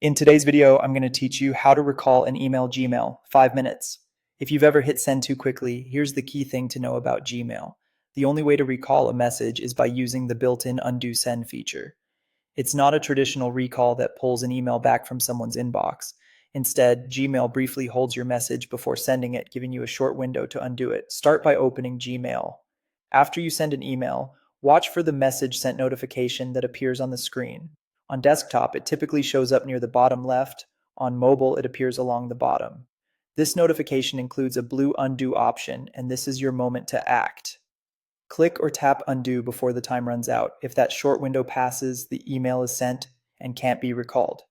In today's video, I'm going to teach you how to recall an email Gmail, 5 minutes. If you've ever hit send too quickly, here's the key thing to know about Gmail. The only way to recall a message is by using the built-in undo send feature. It's not a traditional recall that pulls an email back from someone's inbox. Instead, Gmail briefly holds your message before sending it, giving you a short window to undo it. Start by opening Gmail. After you send an email, watch for the message sent notification that appears on the screen. On desktop, it typically shows up near the bottom left. On mobile, it appears along the bottom. This notification includes a blue undo option, and this is your moment to act. Click or tap undo before the time runs out. If that short window passes, the email is sent and can't be recalled.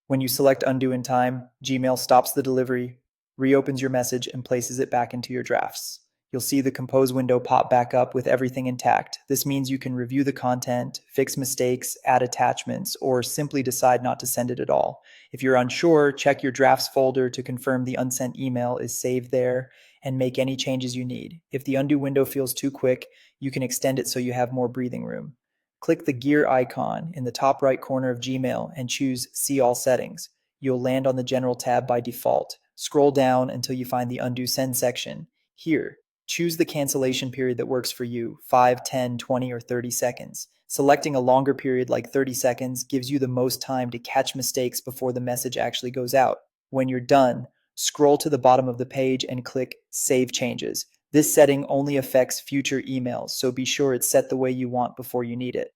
When you select undo in time, Gmail stops the delivery, reopens your message, and places it back into your drafts. You'll see the compose window pop back up with everything intact. This means you can review the content, fix mistakes, add attachments, or simply decide not to send it at all. If you're unsure, check your drafts folder to confirm the unsent email is saved there and make any changes you need. If the undo window feels too quick, you can extend it so you have more breathing room. Click the gear icon in the top right corner of Gmail and choose See All Settings. You'll land on the General tab by default. Scroll down until you find the Undo Send section. Here, choose the cancellation period that works for you, 5, 10, 20, or 30 seconds. Selecting a longer period like 30 seconds gives you the most time to catch mistakes before the message actually goes out. When you're done, scroll to the bottom of the page and click Save Changes. This setting only affects future emails, so be sure it's set the way you want before you need it.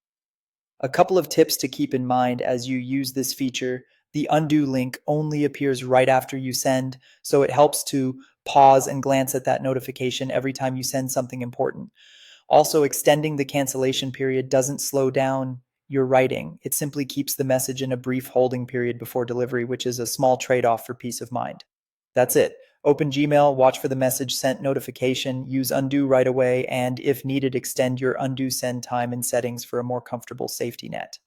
A couple of tips to keep in mind as you use this feature. The undo link only appears right after you send, so it helps to pause and glance at that notification every time you send something important. Also, extending the cancellation period doesn't slow down your writing. It simply keeps the message in a brief holding period before delivery, which is a small trade-off for peace of mind. That's it. Open Gmail, watch for the message sent notification, use undo right away, and if needed, extend your undo send time in settings for a more comfortable safety net.